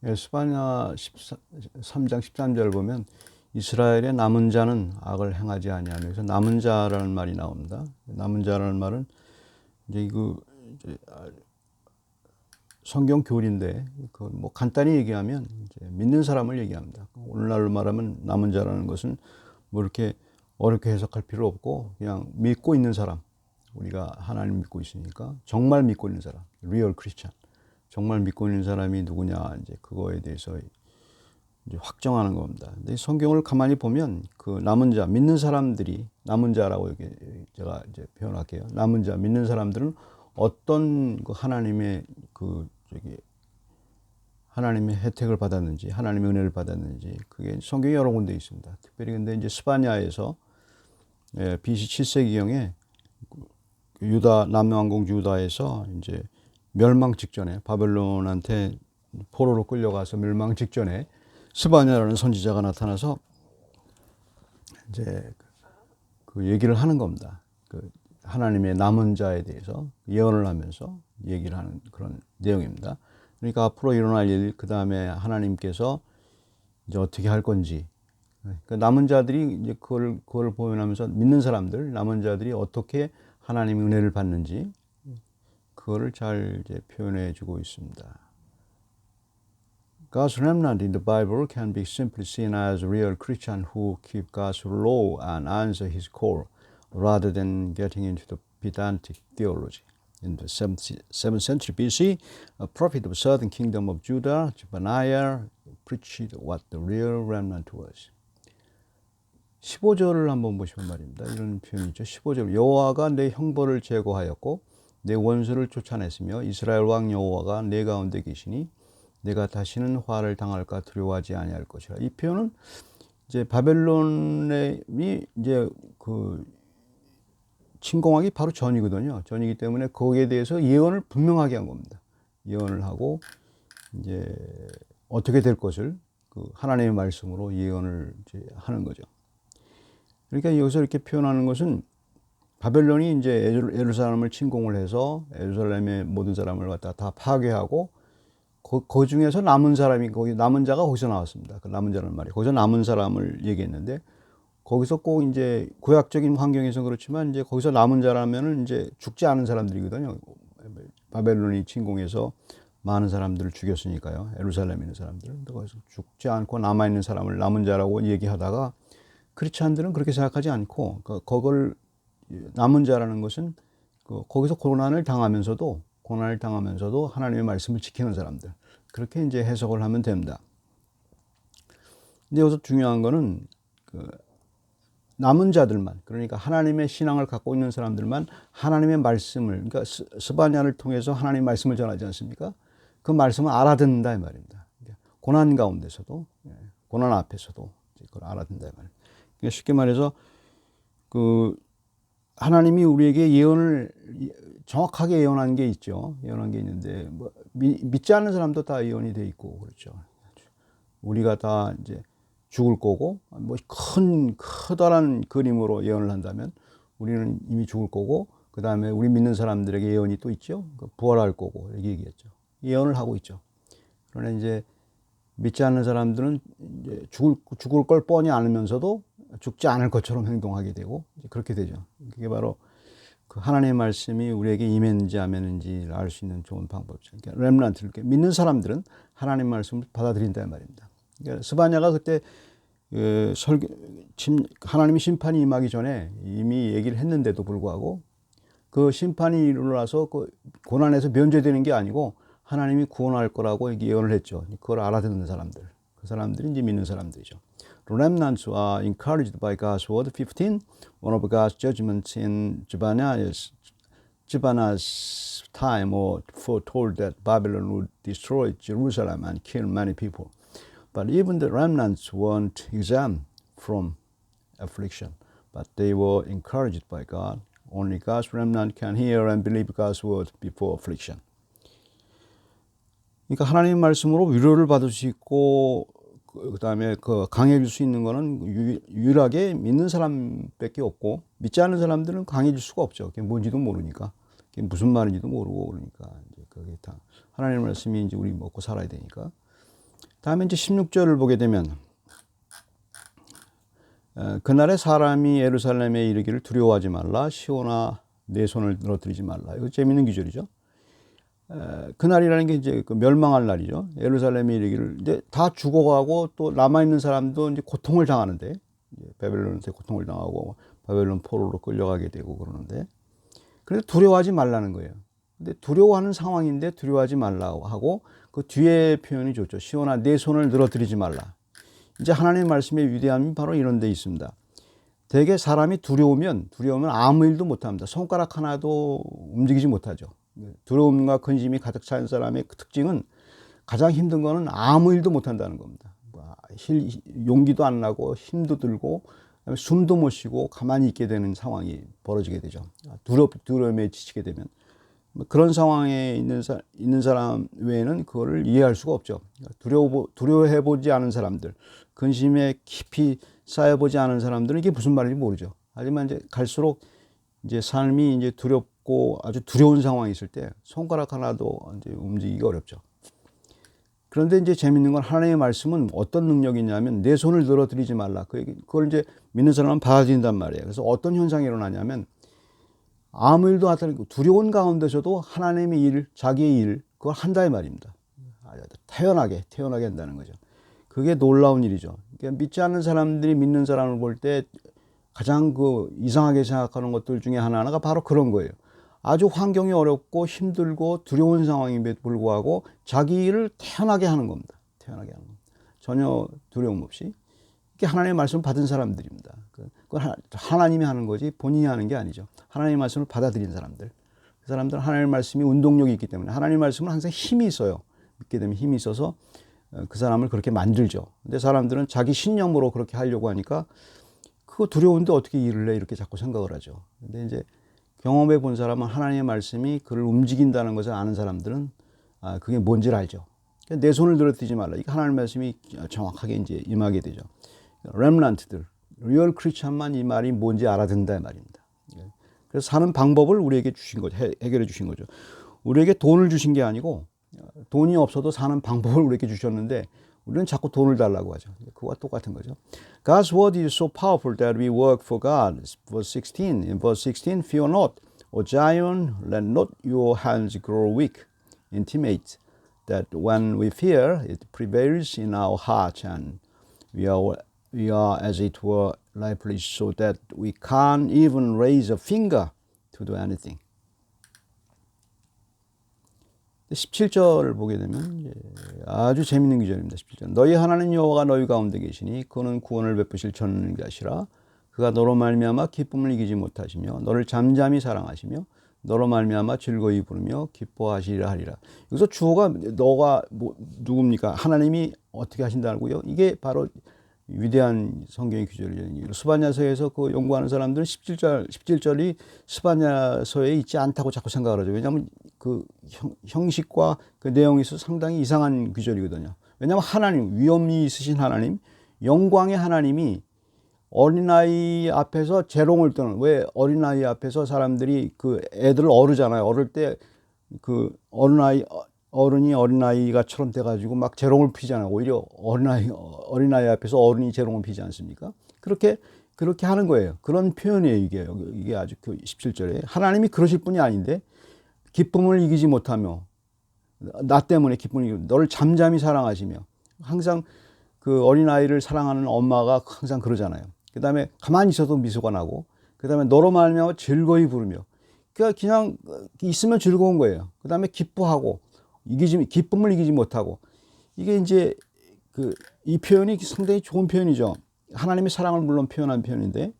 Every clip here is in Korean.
스바냐 13장 13절 보면 이스라엘의 남은 자는 악을 행하지 아니하며, 그래서 남은 자라는 말이 나옵니다. 남은 자라는 말은 이제 이제 성경 교리인데, 그 뭐 간단히 얘기하면 이제 믿는 사람을 얘기합니다. 오늘날로 말하면 남은 자라는 것은 뭐 이렇게 어렵게 해석할 필요 없고, 그냥 믿고 있는 사람, 우리가 하나님 믿고 있으니까 정말 믿고 있는 사람, 리얼 크리스찬, 정말 믿고 있는 사람이 누구냐, 이제 그거에 대해서 이제 확정하는 겁니다. 근데 성경을 가만히 보면 그 남은 자, 믿는 사람들이, 남은 자라고 이렇게 제가 이제 표현할게요. 남은 자, 믿는 사람들은 어떤 그 하나님의 하나님의 혜택을 받았는지, 하나님의 은혜를 받았는지, 그게 성경에 여러 군데 있습니다. 특별히 근데 이제 스바냐에서 BC 7세기경에 유다, 남왕국 유다에서 이제 멸망 직전에, 바벨론한테 포로로 끌려가서 멸망 직전에 스바냐라는 선지자가 나타나서 이제 그 얘기를 하는 겁니다. 그 하나님의 남은 자에 대해서 예언을 하면서 얘기를 하는 그런 내용입니다. 그러니까 앞으로 일어날 일, 그 다음에 하나님께서 이제 어떻게 할 건지, 그 남은 자들이 이제 그걸 보면하면서 믿는 사람들, 남은 자들이 어떻게 하나님의 은혜를 받는지, 그거를 잘 이제 표현해 주고 있습니다. God's remnant in the Bible can be simply seen as real Christians who keep God's law and answer His call, rather than getting into the pedantic theology. In the 7th century BC, a prophet of the southern kingdom of Judah, Jebaniah, preached what the real remnant was. 15절을 한번 보시면 말입니다. 이런 표현이죠. 15절. 여호와가 내 형벌을 제거하였고 내 원수를 쫓아냈으며 이스라엘 왕 여호와가 내 가운데 계시니 내가 다시는 화를 당할까 두려워하지 아니할 것이라. 이 표현은 이제 바벨론이 이제 그 침공하기 바로 전이거든요. 전이기 때문에 거기에 대해서 예언을 분명하게 한 겁니다. 예언을 하고 이제 어떻게 될 것을 그 하나님의 말씀으로 예언을 이제 하는 거죠. 그러니까 여기서 이렇게 표현하는 것은 바벨론이 이제 예루살렘을 침공을 해서 예루살렘의 모든 사람을 갖다 다 파괴하고 그 중에서 남은 사람이, 거기 남은 자가 거기서 나왔습니다. 그 남은 자라는 말이 거기서 남은 사람을 얘기했는데, 거기서 꼭 이제 구약적인 환경에서 그렇지만 이제 거기서 남은 자라면은 이제 죽지 않은 사람들이거든요. 바벨론이 침공해서 많은 사람들을 죽였으니까요. 예루살렘에 있는 사람들. 거기서 죽지 않고 남아 있는 사람을 남은 자라고 얘기하다가 크리스찬들은 그렇게 생각하지 않고, 그걸 남은 자라는 것은 거기서 고난을 당하면서도 하나님의 말씀을 지키는 사람들, 그렇게 이제 해석을 하면 됩니다. 근데 여기서 중요한 거는 그 남은 자들만, 그러니까 하나님의 신앙을 갖고 있는 사람들만 하나님의 말씀을, 그러니까 스바냐를 통해서 하나님의 말씀을 전하지 않습니까? 그 말씀을 알아듣는다 이 말입니다. 고난 가운데서도, 고난 앞에서도 그걸 알아듣는다 이 말입니다. 그러니까 쉽게 말해서 그 하나님이 우리에게 예언을 정확하게 예언한 게 있죠. 예언한 게 있는데, 뭐 믿지 않는 사람도 다 예언이 돼 있고 그렇죠. 우리가 다 이제 죽을 거고, 뭐 커다란 그림으로 예언을 한다면 우리는 이미 죽을 거고, 그 다음에 우리 믿는 사람들에게 예언이 또 있죠. 부활할 거고, 이렇게 얘기했죠. 예언을 하고 있죠. 그러나 이제 믿지 않는 사람들은 이제 죽을 걸 뻔히 알면서도 죽지 않을 것처럼 행동하게 되고, 그렇게 되죠. 그게 바로 그 하나님의 말씀이 우리에게 임했는지 안 임했는지를 알 수 있는 좋은 방법이죠. 그러니까 렘넌트를, 믿는 사람들은 하나님의 말씀을 받아들인다 이 말입니다. 그러니까 스바냐가 그때 하나님의 심판이 임하기 전에 이미 얘기를 했는데도 불구하고, 그 심판이 일어나서 그 고난에서 면제되는 게 아니고 하나님이 구원할 거라고 예언을 했죠. 그걸 알아듣는 사람들, 그 사람들이 이제 믿는 사람들이죠. Remnants are encouraged by God's word. 15. One of God's judgments in Jebaniah's time or foretold that Babylon would destroy Jerusalem and kill many people. But even the remnants weren't exempt from affliction, but they were encouraged by God. Only God's remnant can hear and believe God's word before affliction. 그러니까 하나님의 말씀으로 위로를 받을 수 있고, 그 다음에 강해질 수 있는 거는 유일하게 믿는 사람밖에 없고, 믿지 않는 사람들은 강해질 수가 없죠. 그게 뭔지도 모르니까, 그게 무슨 말인지도 모르고, 그러니까 이제 그게 다 하나님의 말씀이 이제 우리 먹고 살아야 되니까. 다음에 이제 16절을 보게 되면 그날에 사람이 예루살렘에 이르기를 두려워하지 말라 시온아 내 손을 늘어뜨리지 말라. 이거 재밌는 구절이죠. 그날이라는 게 이제 그 멸망할 날이죠. 예루살렘에 이르기를 이제 다 죽어가고 또 남아 있는 사람도 이제 고통을 당하는데 바벨론한테 고통을 당하고 바벨론 포로로 끌려가게 되고 그러는데 그래서 두려워하지 말라는 거예요. 근데 두려워하는 상황인데 두려워하지 말라고 하고 그 뒤에 표현이 좋죠. 시온아 내 손을 늘어뜨리지 말라. 이제 하나님의 말씀의 위대함이 바로 이런 데 있습니다. 대개 사람이 두려우면 아무 일도 못합니다. 손가락 하나도 움직이지 못하죠. 두려움과 근심이 가득 찬 사람의 특징은 가장 힘든 거는 아무 일도 못한다는 겁니다. 용기도 안 나고 힘도 들고 숨도 못 쉬고 가만히 있게 되는 상황이 벌어지게 되죠. 두려움에 지치게 되면 그런 상황에 있는 사람 외에는 그거를 이해할 수가 없죠. 두려워해보지 않은 사람들, 근심에 깊이 쌓여보지 않은 사람들은 이게 무슨 말인지 모르죠. 하지만 이제 갈수록 이제 삶이 이제 두렵고 아주 두려운 상황이 있을 때 손가락 하나도 이제 움직이기가 어렵죠. 그런데 이제 재밌는 건 하나님의 말씀은 어떤 능력이 있냐면 내 손을 늘어뜨리지 말라. 그걸 이제 믿는 사람은 받아들인단 말이에요. 그래서 어떤 현상이 일어나냐면 아무 일도 안 하고 두려운 가운데서도 하나님의 일, 자기의 일, 그걸 한다의 말입니다. 태연하게 한다는 거죠. 그게 놀라운 일이죠. 그러니까 믿지 않는 사람들이 믿는 사람을 볼 때 가장 그 이상하게 생각하는 것들 중에 하나가 바로 그런 거예요. 아주 환경이 어렵고 힘들고 두려운 상황임에도 불구하고 자기 일을 태연하게 하는 겁니다. 태연하게 하는 겁니다. 전혀 두려움 없이. 이게 하나님의 말씀을 받은 사람들입니다. 그건 하나님이 하는 거지 본인이 하는 게 아니죠. 하나님의 말씀을 받아들인 사람들. 그 사람들은 하나님의 말씀이 운동력이 있기 때문에 하나님의 말씀은 항상 힘이 있어요. 믿게 되면 힘이 있어서 그 사람을 그렇게 만들죠. 근데 사람들은 자기 신념으로 그렇게 하려고 하니까 그거 두려운데 어떻게 일을 해 이렇게 자꾸 생각을 하죠. 근데 이제 경험해 본 사람은 하나님의 말씀이 그를 움직인다는 것을 아는 사람들은 그게 뭔지를 알죠. 내 손을 늘어뜨리지 말라. 이게 하나님의 말씀이 정확하게 이제 임하게 되죠. 렘넌트들, 리얼 크리스천만 이 말이 뭔지 알아듣는다 말입니다. 그래서 사는 방법을 우리에게 주신 거죠. 해결해 주신 거죠. 우리에게 돈을 주신 게 아니고 돈이 없어도 사는 방법을 우리에게 주셨는데 우리는 자꾸 돈을 달라고 하죠. 그와 똑같은 거죠. God's word is so powerful that we work for God. Verse 16. In verse 16, fear not, O Zion, let not your hands grow weak. Intimate that when we fear, it prevails in our hearts and we are as it were lifeless so that we can't even raise a finger to do anything. 17절을 보게 되면 아주 재밌는 구절입니다. 17절. 너희 하나님 여호와가 너희 가운데 계시니 그는 구원을 베푸실 전능자시라. 그가 너로 말미암아 기쁨을 이기지 못하시며 너를 잠잠히 사랑하시며 너로 말미암아 즐거이 부르며 기뻐하시리라 하리라. 여기서 주어가 너가 누굽니까? 하나님이 어떻게 하신다고요? 이게 바로 위대한 성경의 구절이에요. 스바냐서에서 그 연구하는 사람들은 17절이 스바냐서에 있지 않다고 자꾸 생각을 하죠. 왜냐하면 그 형식과 그 내용이 있어서 상당히 이상한 구절이거든요. 왜냐하면 하나님, 위엄이 있으신 하나님, 영광의 하나님이 어린아이 앞에서 재롱을 떠는, 왜 어린아이 앞에서 사람들이 그 애들을 어르잖아요. 어릴 때 그 어른이 어린아이가처럼 돼가지고 막 재롱을 피잖아요. 오히려 어린아이 앞에서 어른이 재롱을 피지 않습니까? 그렇게 하는 거예요. 그런 표현이에요, 이게 아주 17절에. 하나님이 그러실 분이 아닌데, 기쁨을 이기지 못하며, 나 때문에 기쁨을 이기고, 너를 잠잠히 사랑하시며, 항상 그 어린아이를 사랑하는 엄마가 항상 그러잖아요. 그 다음에 가만히 있어도 미소가 나고, 그 다음에 너로 말미암아 즐거이 부르며, 그러니까 그냥 있으면 즐거운 거예요. 그 다음에 기뻐하고, 기쁨을 이기지 못하고. 이게 이제 이 표현이 상당히 좋은 표현이죠. 하나님의 사랑을 물론 표현한 표현인데,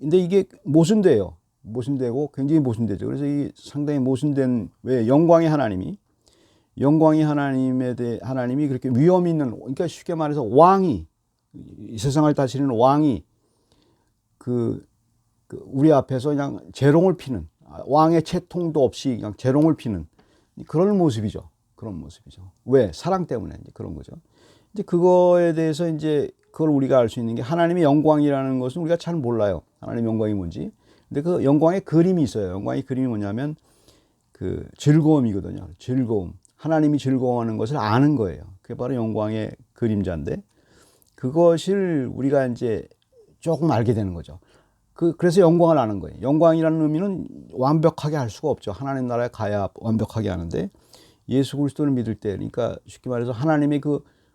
근데 이게 모순돼요. 모순되고 굉장히 모순되죠. 그래서 이 상당히 모순된, 왜 영광의 하나님이 하나님이 그렇게 위엄 있는, 그러니까 쉽게 말해서 왕이, 이 세상을 다스리는 왕이 우리 앞에서 그냥 재롱을 피는, 왕의 채통도 없이 그냥 재롱을 피는 그런 모습이죠. 그런 모습이죠. 왜? 사랑 때문에 이제 그런 거죠. 이제 그거에 대해서 이제 그걸 우리가 알 수 있는 게, 하나님의 영광이라는 것은 우리가 잘 몰라요. 하나님의 영광이 뭔지. 근데 그 영광의 그림이 있어요. 영광의 그림이 뭐냐면 즐거움이거든요. 즐거움. 하나님이 즐거워하는 것을 아는 거예요. 그게 바로 영광의 그림자인데 그것을 우리가 이제 조금 알게 되는 거죠. 그래서 영광을 아는 거예요. 영광이라는 의미는 완벽하게 할 수가 없죠. 하나님 나라에 가야 완벽하게 하는데 예수 그리스도를 믿을 때, 그러니까 쉽게 말해서 하나님이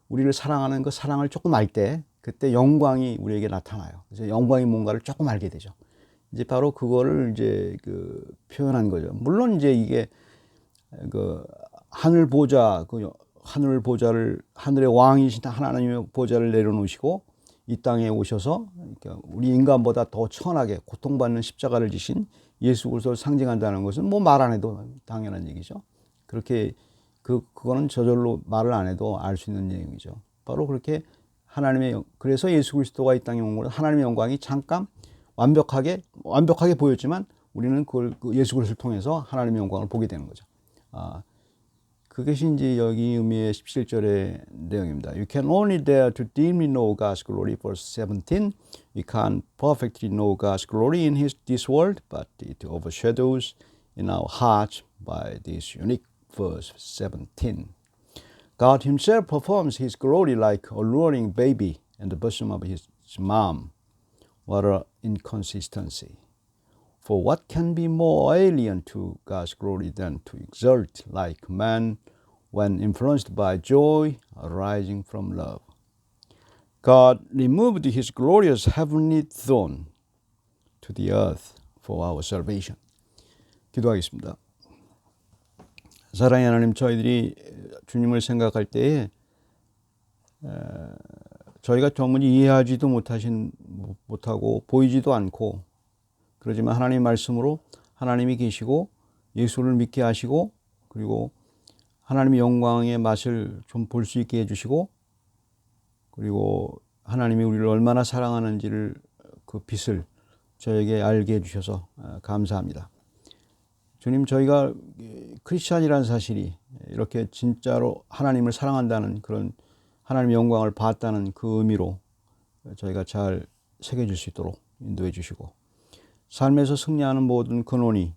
우리를 사랑하는 그 사랑을 조금 알 때, 그때 영광이 우리에게 나타나요. 그래서 영광이 뭔가를 조금 알게 되죠. 이제 바로 그거를 이제 표현한 거죠. 물론 이제 이게 하늘 보좌, 하늘의 왕이신 하나님의 보좌를 내려놓으시고 이 땅에 오셔서 그러니까 우리 인간보다 더 천하게 고통받는 십자가를 지신 예수 그리스도를 상징한다는 것은 뭐 말 안 해도 당연한 얘기죠. 그렇게 그거는 저절로 말을 안 해도 알 수 있는 내용이죠. 바로 그렇게 그래서 예수 그리스도가 이 땅에 온 것은 하나님의 영광이 잠깐 완벽하게 보였지만 우리는 예수 그리스도를 통해서 하나님의 영광을 보게 되는 거죠. 그것이 이제 여기 의미의 17절의 내용입니다. You can only dare to dimly know God's glory, verse 17. We can't perfectly know God's glory in this world, but it overshadows in our hearts by this unique verse 17. God himself performs his glory like a alluring baby in the bosom of his mom. What an inconsistency. For what can be more alien to God's glory than to exult like man when influenced by joy arising from love? God removed his glorious heavenly throne to the earth for our salvation. 기도하겠습니다. 사랑의 하나님, 저희들이 주님을 생각할 때에 저희가 전문이 이해하지도 못하고 보이지도 않고 그러지만 하나님 말씀으로 하나님이 계시고 예수를 믿게 하시고 그리고 하나님의 영광의 맛을 좀 볼 수 있게 해주시고 그리고 하나님이 우리를 얼마나 사랑하는지를 그 빛을 저에게 알게 해주셔서 감사합니다. 주님, 저희가 크리스찬이라는 사실이 이렇게 진짜로 하나님을 사랑한다는 그런 하나님의 영광을 봤다는 그 의미로 저희가 잘 새겨질 수 있도록 인도해 주시고 삶에서 승리하는 모든 근원이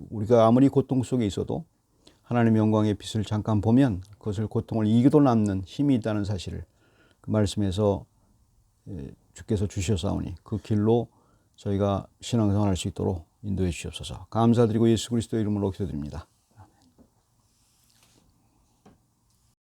우리가 아무리 고통 속에 있어도 하나님의 영광의 빛을 잠깐 보면 그것을 고통을 이기도 남는 힘이 있다는 사실을 그 말씀에서 주께서 주셨사오니 그 길로 저희가 신앙생활할 수 있도록 인도해 주시옵소서. 감사드리고 예수 그리스도의 이름으로 기도드립니다.